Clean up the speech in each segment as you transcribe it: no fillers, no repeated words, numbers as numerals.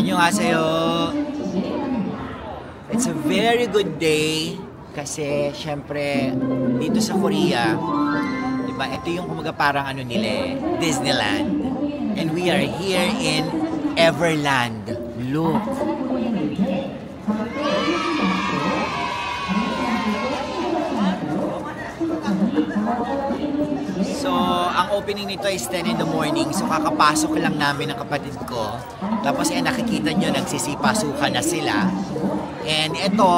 Annyeonghaseyo. It's a very good day kasi syempre dito sa Korea, diba, ito yung kumaga parang ano nila, Disneyland. And we are here in Everland. Look. So, ang opening nito is 10 in the morning. So, kakapasok lang namin ng kapatid ko. Tapos, nakikita nyo, nagsisipasukan na sila. And ito,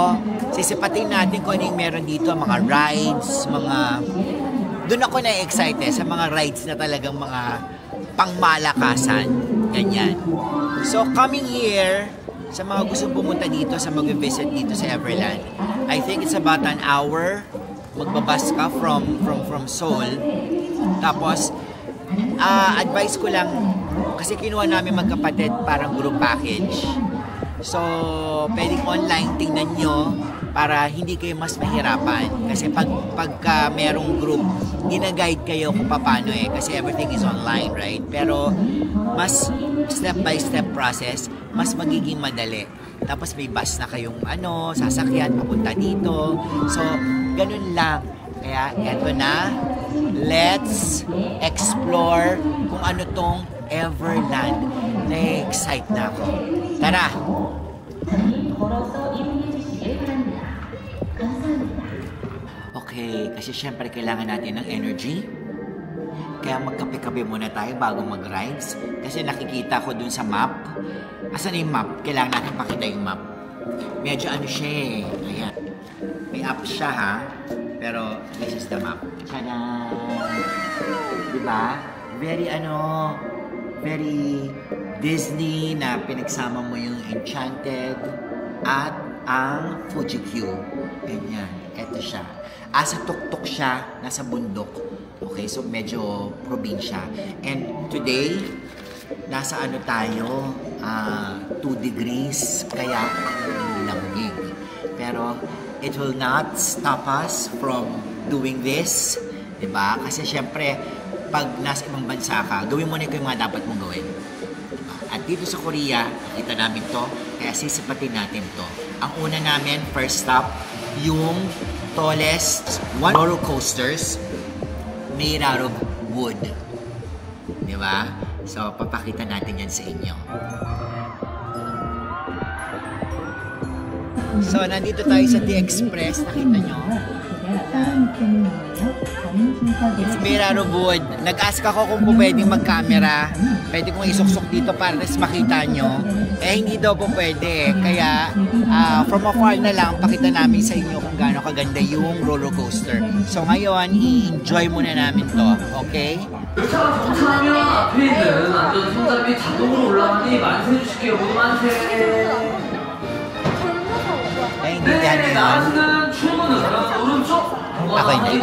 sisipatin natin kung ano yung meron dito. Mga rides, mga... Doon ako na-excited sa mga rides na talagang mga pangmalakasan. Ganyan. So, coming here, sa mga gustong pumunta dito, sa mag-visit dito sa Everland, I think it's about an hour. Magbabas ka from Seoul. Tapos, advice ko lang, kasi kinuha namin magkapatid parang group package. So, pwedeng online tingnan nyo para hindi kayo mas mahirapan. Kasi pagka merong group, gina-guide kayo kung paano kasi everything is online, right? Pero, mas step-by-step process, mas magiging madali. Tapos may bus na kayong sasakyan papunta dito. So, ganun lang. Kaya, eto na. Let's explore kung ano tong Everland. Na-excite na ako. Tara! Okay, kasi syempre kailangan natin ng energy. Kaya magkape-kape muna tayo bago mag-rides. Kasi nakikita ko dun sa map. Asan yung map? Kailangan natin pakita yung map. Medyo siya eh. Ayan. May app siya ha. Pero this is the map. Tada! Diba? Very very Disney na pinagsama mo yung Enchanted at ang Fuji Q. Ganyan. Ito siya. Asa tuktok siya. Nasa bundok. Okay, so medyo probinsya. And today, nasa tayo? 2 degrees. Kaya lamig. Pero it will not stop us from doing this. Diba? Kasi syempre, pag nasa ibang bansa ka, gawin mo na yung mga dapat mong gawin. Diba? At dito sa Korea, nakita namin to, kaya sisipatin natin to. Ang una namin, first stop, yung tallest roller coasters made out of wood. Diba? So, papakita natin yan sa inyo. So, nandito tayo sa T-Express. Nakita nyo? It's made out of wood. Nag-ask ako kung pwedeng mag-camera. Pwede kong isuksok dito para makita nyo. Hindi daw po pwede. Kaya, from afar na lang, pakita namin sa inyo kung gaano kaganda yung roller coaster. So, ngayon, i-enjoy muna namin to. Okay? Naiintindihan niyo yun? Ako hindi.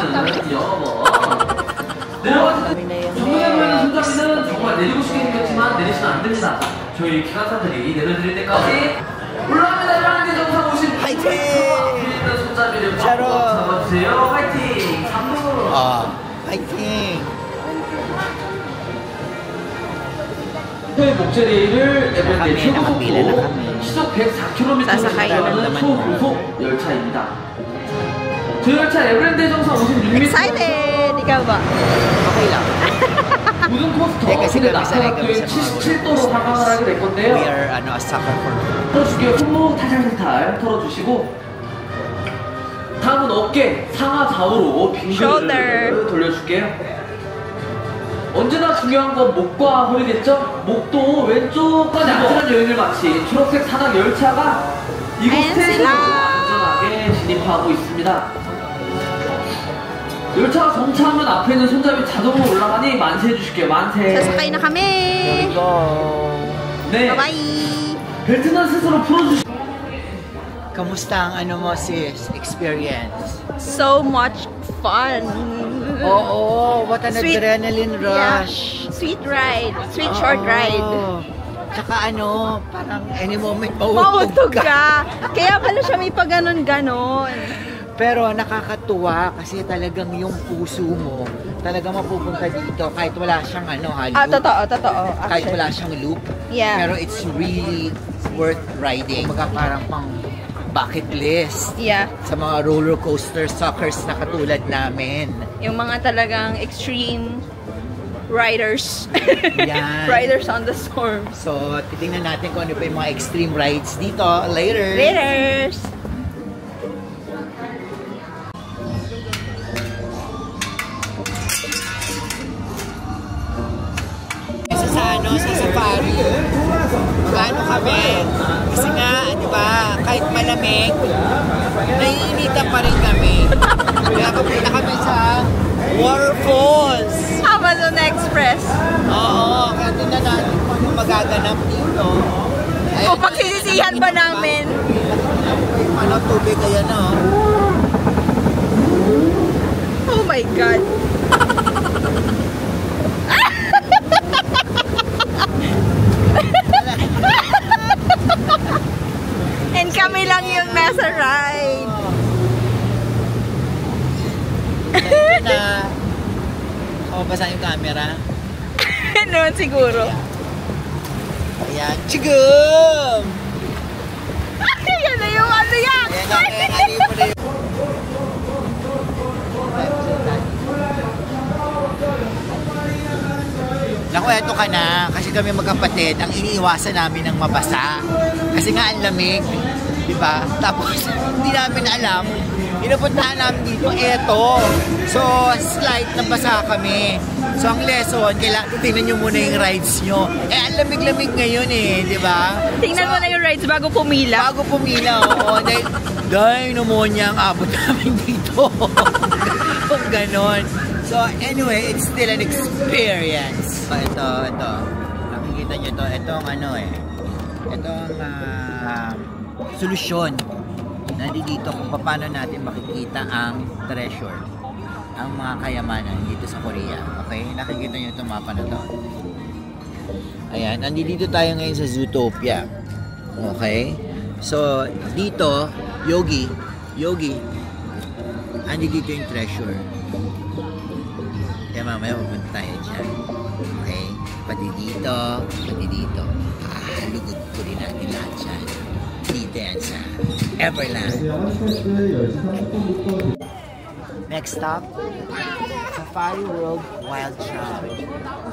정상적인 손잡이는 정말 내리고 싶게 생겼지만 내리시면 안 됩니다. 저희 기관사들이 내려드릴 때까지 올라갑니다. 이라는데 정상 오신 화이팅! 앞에 있는 손잡이를 잡아주세요. 화이팅! 3분! 화이팅! 목재리를 에버랜드 최고속도 시속 104km를 달리는 초고속 열차입니다. 저희 열차 에버랜드 정상 56m. Excited! Ikaw ba? Okay lang. 우등 코스터 최대 낙하각도의 77도로 상황을 하게 될 건데요. We are a sucker for 털어주게요. 손목 탈탈탈 털어주시고 다음은 어깨 상하 좌우로 빙글을 돌려줄게요. 언제나 중요한 건 목과 허리겠죠? 목도 왼쪽까지 안전한 여행을 마친 초록색 산악 열차가 이곳 스테이션으로 안전하게 진입하고 있습니다. 열차가 정차하면 앞에 있는 손잡이 자동으로 올라가니 만세 해주실게요. 만세. Sasakay na kami. Here we go. 네. Bye-bye. 벨트는 스스로 풀어주시고. Kamusta ang mo sis experience? So much fun. Oo, what an adrenaline rush. Yeah. Sweet ride. Sweet short ride. Tsaka parang any moment Mautog ka. Kaya pala siya may pag ganon-ganon. Pero nakakatuwa kasi talagang yung puso mo talagang mapupunta dito kahit wala siyang loop. Totoo. Kahit Actually. wala siyang loop. Yeah. Pero it's really worth riding. Parang pang bucket list. Yeah. Sa mga roller coaster suckers na katulad namin. Yung mga talagang extreme riders. Yan. Riders on the storm. So, titingnan natin kung ano pa yung mga extreme rides dito later. Riders! Sa safari. Magano kami. Kasi nga, di ba, kahit malamig, naiinitan pa rin kami. Kaya kapunta kami sa waterfalls. Amazon Express. Oo, kaya tingnan natin kung ano magaganap dito. O pagsisisihan ba namin? Tubig, ayan o. Oh my God. And kami lang yung nasa ride. Basa yung camera. Noon siguro. Ayan. Chigum! Yan na yung ano yan. Ayan na, ano mo na yun. Naku, eto ka na. Kasi kami magkapatid, ang iniiwasan namin ng mabasa. Kasi nga ang lamig. Diba? Tapos, hindi namin alam. Pinupuntahan namin dito, eto. So, slight nabasa kami. So, ang lesson, kailangan tingnan nyo muna yung rides nyo. Ang lamig-lamig ngayon di ba? Tingnan mo na yung rides bago pumila. Bago pumila, oo. Dahil pneumonia ang abot namin dito. Kung ganon. So, anyway, it's still an experience. So, ito. Nakikita nyo to. Ito ang Ito ang solusyon. Nandito kung paano natin makikita ang treasure. Ang mga kayamanan dito sa Korea. Okay? Nakikita nyo itong mapa na to. Ayan. Nandito tayo ngayon sa Zootopia. Okay? So, dito, Yogi. Nandito yung treasure. Kaya mamaya pupunta tayo dyan. Okay? Pati dito. Lugod ko rin natin lahat dyan. Dito yan sa Everland. Next stop, Safari World Wild Child.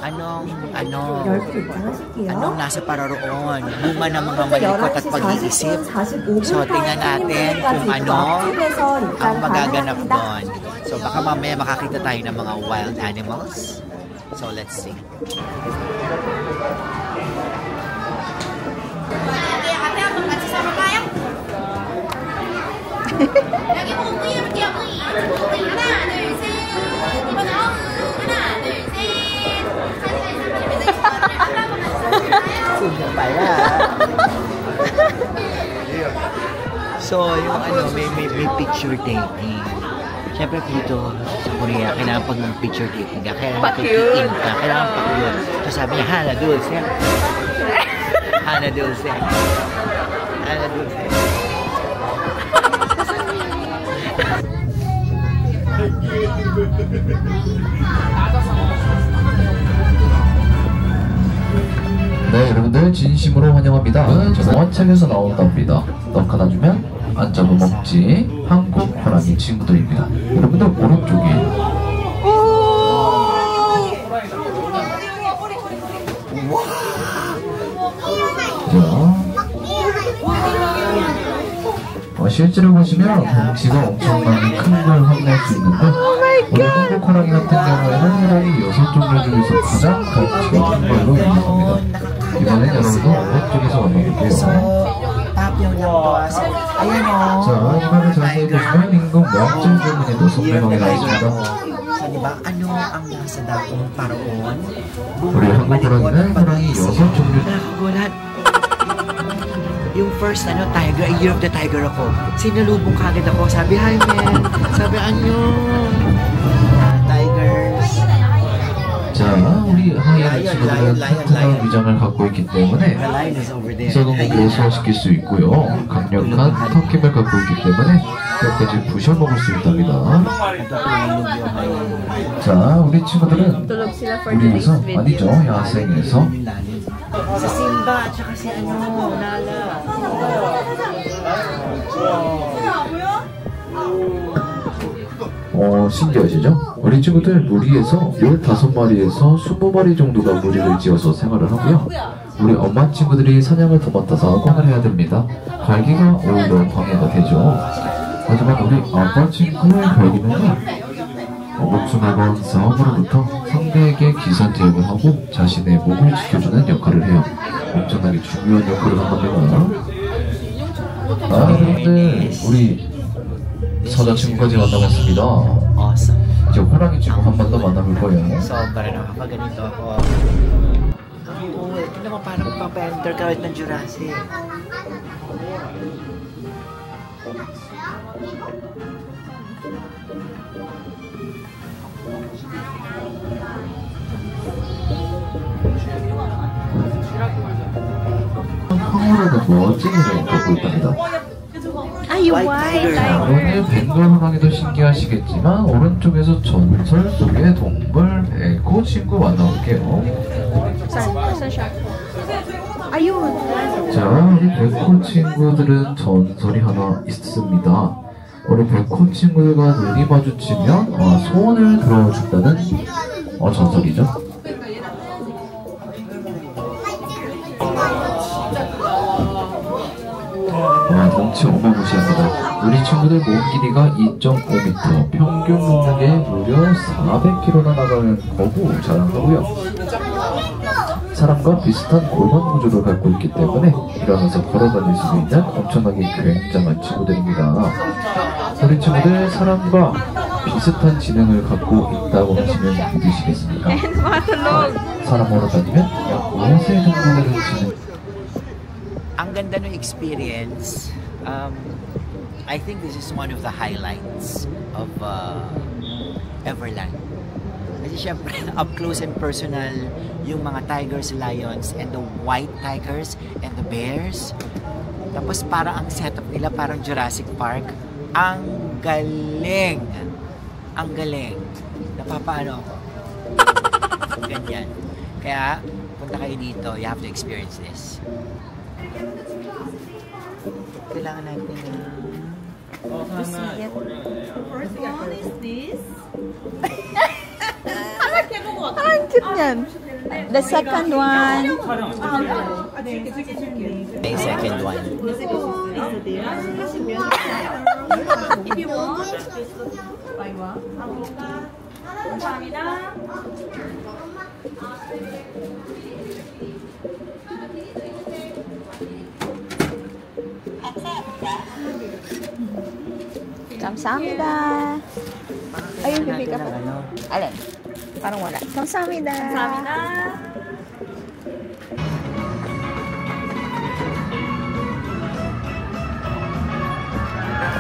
Anong nasa pararoon? Bunga ng mga malikot at pag-iisip. So, tingnan natin kung ano ang magaganap doon. So, baka mamaya makakita tayo ng mga wild animals. So, let's see. 여기 보기 이렇게 여기 하나 둘셋 이번 하나 둘셋 So, yung may picture taking. Siyempre dito sa Korea, kailangan pag picture taking ka, kailangan Pa-cute. ka, kailangan pa-cute. So sabi niya, Hana Dulce. Hana Dulce. Hana Dulce. 네, 여러분들 진심으로 환영합니다. 정원책에서 나온답니다. 넉 하나 주면 안 잡아먹지 한국 호랑이 친구들입니다. 여러분들 오른쪽이에요. 실제로 보시면 덩치가 엄청나게 큰 걸 확인할 수 있는데 오늘 한국 호랑이 같은 경우에는 호랑이 6종류 중에서 가장 덩치가 큰 걸로 유명합니다. 이번엔 여러분도 어느 쪽에서 만나볼게요. 자, 이번에 자세히 보시면 인공 먹질 주문에도 선명하게 나있습니다. Diba, ano ang nasa dakong paraon? 우리 한국 호랑이는 호랑이 6종류. Nakagulat. Yung first tiger, Year of the Tiger ako. Sinalubong kagad ako. Sabi, hi man. Sabi, anyo. Tigers. 자, 우리 우리 하이에나 친구들은 튼튼한 위장을 갖고 있기 때문에 The lion is over there. 소동물을 소화시킬 수 있고요. 강력한 턱힘을 갖고 있기 때문에 뼈까지 부셔먹을 수 있답니다. 자, 우리 친구들은 Tulog sila for 우리에서 today's video. 아니죠, 야생에서 Sa Simba at saka si Nala. 신기하시죠? 우리 친구들 무리에서 15마리에서 20마리 정도가 무리를 지어서 생활을 하고요. 우리 엄마 친구들이 사냥을 도맡아서 꽝을 해야 됩니다. 갈기가 오히려 방해가 되죠. 하지만 우리 아빠 친구의 갈기는요, 목숨을 건 싸움으로부터 상대에게 기선제압을 하고 자신의 목을 지켜주는 역할을 해요. 엄청나게 중요한 역할을 한답니다. 여러분들, 우리 선아 친구까지 만나봤습니다. Awesome. 이제 호랑이 친구 한 번 더 만나볼 거예요. Sobra nakakaganito ako. Oo, tignan mo parang papa-enter ka ulit ng Jurassic. 황홀하고 멋진 일을 갖고 있답니다. Ay, white tiger. 오늘 벵갈 호랑이도 신기하시겠지만 오른쪽에서 전설 속의 동물 에코 친구 만나볼게요. Saan siya? Ayun. 자, 우리 백호 친구들은 전설이 하나 있습니다. 우리 백호 친구들과 눈이 마주치면 소원을 들어준다는 전설이죠. 덩치 어마무시합니다. 우리 친구들 몸 길이가 2.5m, 평균 몸무게 무려 400kg나 나가는 거부 자랑하고요. 사람과 비슷한 골반 구조를 갖고 있기 때문에 일어나서 걸어다닐 수 있는 엄청나게 굉장한 친구들입니다. 우리 친구들 사람과 비슷한 지능을 갖고 있다고 하시면 믿으시겠습니까? 사람으로 다니면 약 5세 정도 되는 지능. Ang ganda ng experience. I think this is one of the highlights of Everland. Kasi syempre, up close and personal, yung mga tigers, lions, and the white tigers, and the bears. Tapos parang ang setup nila parang Jurassic Park. Ang galing! Ang galing. Napapaano ako. Ganyan. Kaya, punta kayo dito, you have to experience this. Kailangan natin Ang cute niyan. The second one. the second one. If you want, buy one. 감사합니다. Kamsahamnida. Ayun, pipick up. Alin? Parang wala. Kamsahamnida. 감사합니다.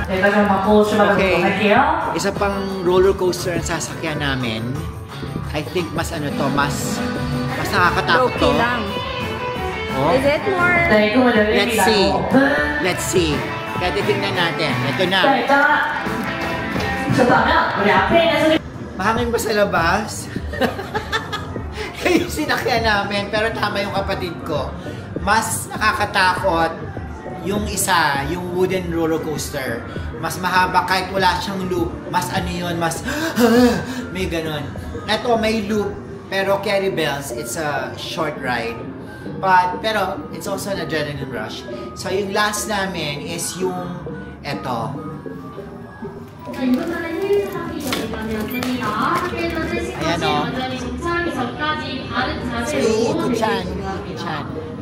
Okay. Isa pang roller coaster ang sasakyan namin. I think mas mas nakakatakot to. Okay lang. Oh. Is it more? Let's see. Let's see. Kaya titignan natin. Ito na. Mahangin ba sa labas? Yung sinakyan namin, pero tama yung kapatid ko. Mas nakakatakot yung isa, yung wooden roller coaster. Mas mahaba kahit wala siyang loop. Mas ano yun, mas may ganun. Ito may loop, pero carry bells, it's a short ride. Pero it's also an adrenaline rush. So yung last namin is yung eto. Ayan o. So iikot siya.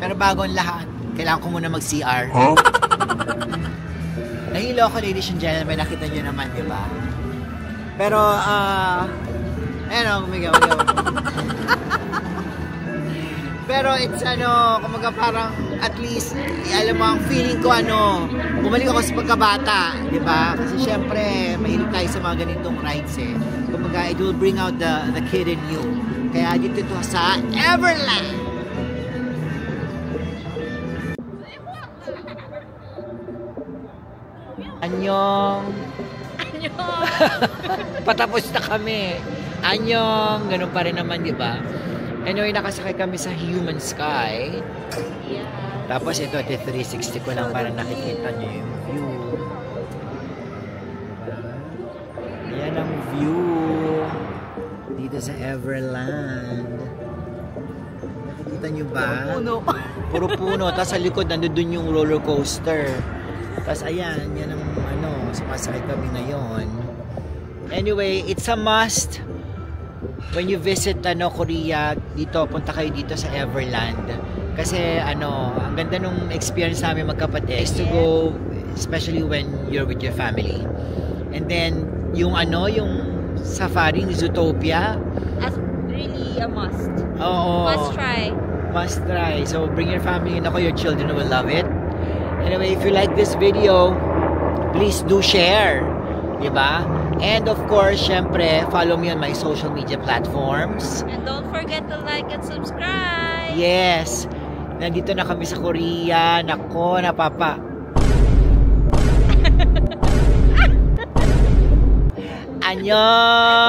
Pero bago ang lahat, kailangan ko muna mag-CR. Nahilo ako, ladies and gentlemen. Nakita nyo naman, di ba? Pero, ayan o, gumigaw. Pero it's kumaga parang at least, alam mo, ang feeling ko bumalik ako sa pagkabata, di ba? Kasi syempre, mahilig tayo sa mga ganitong rides eh. Kumaga, it will bring out the kid in you. Kaya dito to sa Everland. Anyong. Patapos na kami. Anyong. Ganun pa rin naman, di ba? Anyway, nakasakay kami sa Human Sky. Yeah. Tapos ito, 360 ko lang para nakikita nyo yung view. Yan ang view dito sa Everland. Nakikita nyo ba? Puno. Puro puno. Tapos sa likod, nandun yung roller coaster. Tapos ayan, yan ang sumasakay kami ngayon. Anyway, it's a must. When you visit Korea, punta kayo dito sa Everland. Kasi ang ganda nung experience namin magkapatid is to go, especially when you're with your family. And then, yung safari ni Zootopia. As really a must. Oo. Must try. Must try. So, bring your family. Your children will love it. Anyway, if you like this video, please do share. Diba? And of course, syempre, follow me on my social media platforms. And don't forget to like and subscribe. Yes. Nandito na kami sa Korea. Nako, napapa. Annyeong!